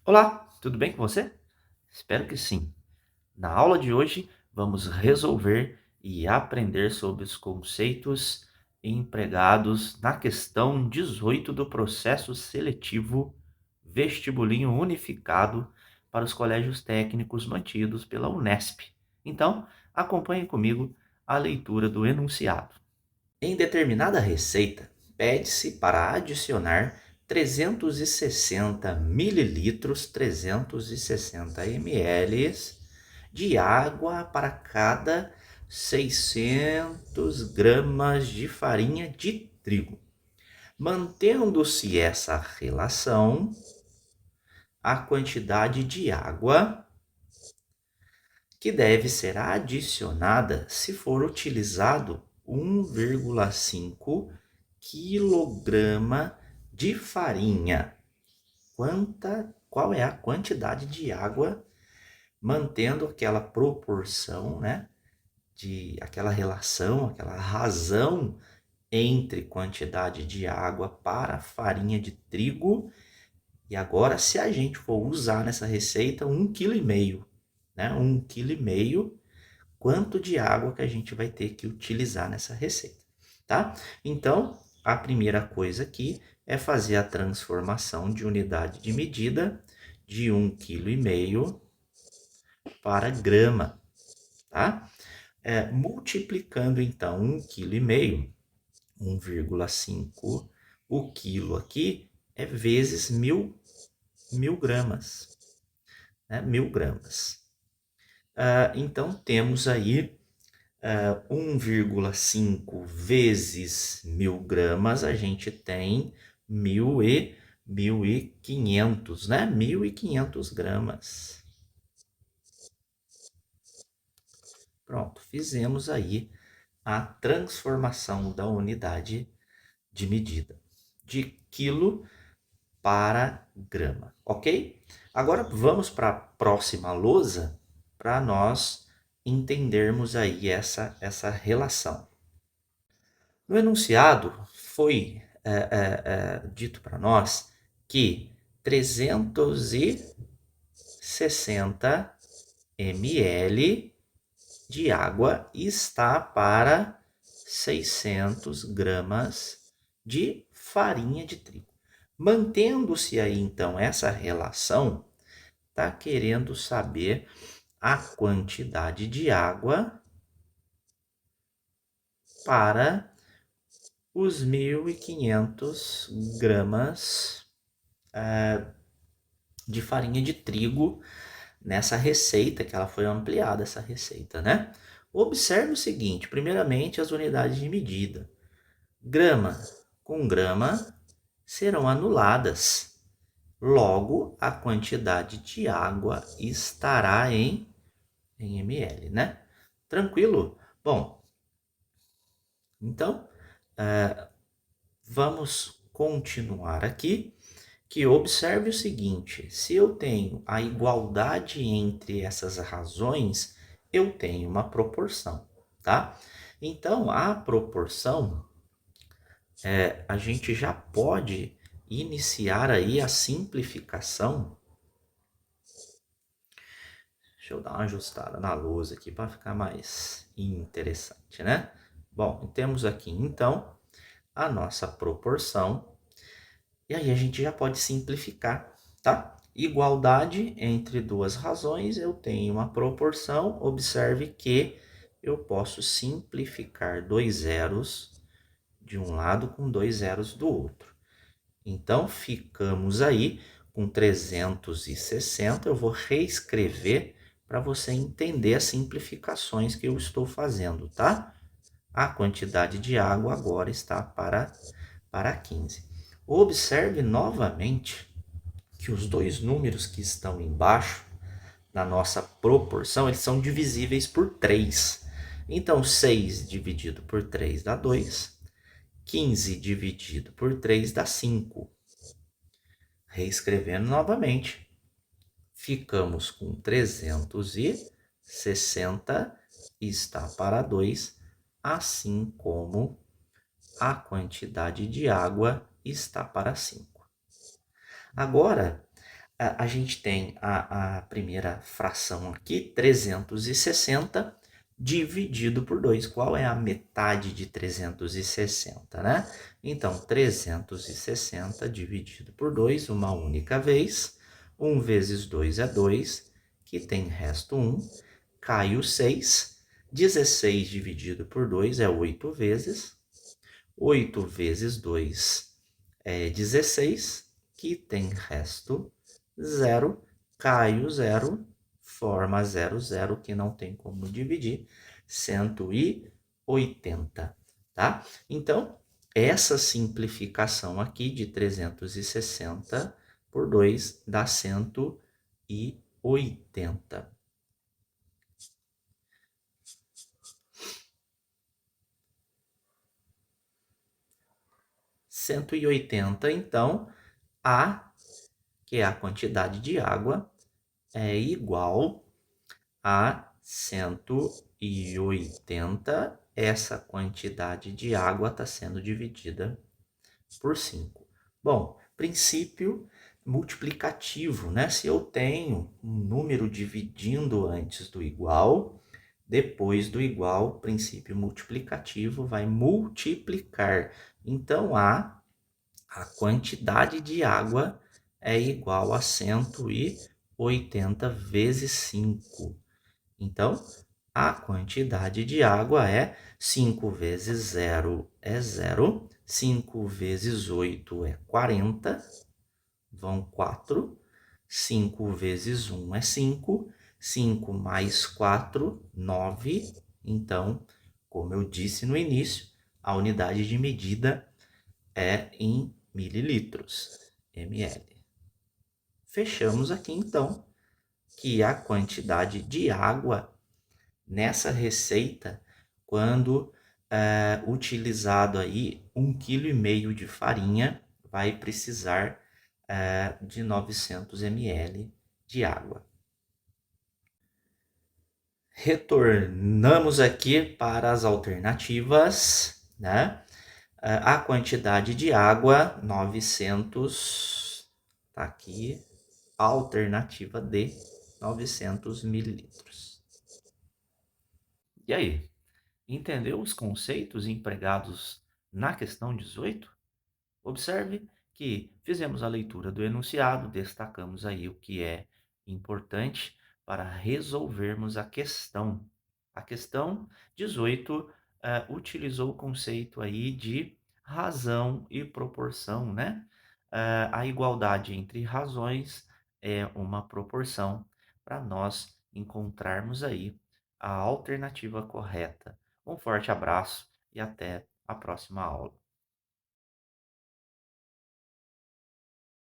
Olá, tudo bem com você? Espero que sim. Na aula de hoje, vamos resolver e aprender sobre os conceitos empregados na questão 18 do processo seletivo vestibulinho unificado para os colégios técnicos mantidos pela Unesp. Então, acompanhe comigo a leitura do enunciado. Em determinada receita, pede-se para adicionar 360 mililitros, 360 ml de água para cada 600 gramas de farinha de trigo. Mantendo-se essa relação, a quantidade de água que deve ser adicionada se for utilizado 1,5 quilograma de farinha. Qual é a quantidade de água, mantendo aquela proporção, né, aquela relação, aquela razão entre quantidade de água para farinha de trigo. E agora, se a gente for usar nessa receita 1,5 kg, né, 1,5 kg, quanto de água que a gente vai ter que utilizar nessa receita, tá? Então, a primeira coisa aqui é fazer a transformação de unidade de medida de 1,5 kg para grama, tá? Multiplicando, então, 1,5 kg, 1,5, o quilo aqui é vezes mil gramas, né? 1.000 gramas. Então, temos aí 1,5 vezes 1.000 gramas, a gente tem 1.500, né? 1.500 gramas. Pronto, fizemos aí a transformação da unidade de medida, de quilo para grama, ok? Agora vamos para a próxima lousa para nós entendermos aí essa relação. No enunciado foi dito para nós que 360 ml de água está para 600 gramas de farinha de trigo. Mantendo-se aí então essa relação, está querendo saber a quantidade de água para os 1.500 gramas de farinha de trigo nessa receita, que ela foi ampliada, essa receita, né? Observe o seguinte, primeiramente as unidades de medida. Grama com grama serão anuladas. Logo, a quantidade de água estará em ml, né? Tranquilo? Bom, então, vamos continuar aqui, que observe o seguinte, se eu tenho a igualdade entre essas razões, eu tenho uma proporção, tá? Então, a proporção, a gente já pode iniciar aí a simplificação. Deixa eu dar uma ajustada na luz aqui para ficar mais interessante, né? Bom, temos aqui então a nossa proporção. E aí a gente já pode simplificar, tá? Igualdade entre duas razões, eu tenho uma proporção. Observe que eu posso simplificar dois zeros de um lado com dois zeros do outro. Então, ficamos aí com 360. Eu vou reescrever para você entender as simplificações que eu estou fazendo, tá? A quantidade de água agora está para 15. Observe novamente que os dois números que estão embaixo na nossa proporção, eles são divisíveis por 3. Então, 6 dividido por 3 dá 2. 15 dividido por 3 dá 5. Reescrevendo novamente, ficamos com 360 está para 2, assim como a quantidade de água está para 5. Agora, a gente tem a primeira fração aqui, 360 dividido por 2. Qual é a metade de 360, né? Então, 360 dividido por 2, uma única vez. 1 vezes 2 é 2, que tem resto 1. Cai o 6. 16 dividido por 2 é 8 vezes. 8 vezes 2 é 16, que tem resto 0, cai o 0, forma 0, 0, que não tem como dividir, 180, tá? Então, essa simplificação aqui de 360 por 2 dá 180. 180, então, A, que é a quantidade de água, é igual a 180. Essa quantidade de água está sendo dividida por 5. Bom, princípio multiplicativo, né? Se eu tenho um número dividindo antes do igual, depois do igual, princípio multiplicativo vai multiplicar. Então, a quantidade de água é igual a 180 vezes 5. Então, a quantidade de água é 5 vezes 0 é 0, 5 vezes 8 é 40, vão 4, 5 vezes 1 é 5, 5 mais 4, 9. Então, como eu disse no início, a unidade de medida é em mililitros, ml. Fechamos aqui então que a quantidade de água nessa receita, quando utilizado aí 1,5 kg de farinha, vai precisar de 900 ml de água. Retornamos aqui para as alternativas, né? A quantidade de água, 900, tá aqui, alternativa D, 900 mililitros. E aí, entendeu os conceitos empregados na questão 18? Observe que fizemos a leitura do enunciado, destacamos aí o que é importante para resolvermos a questão. A questão 18 utilizou o conceito aí de razão e proporção, né? A igualdade entre razões é uma proporção para nós encontrarmos aí a alternativa correta. Um forte abraço e até a próxima aula.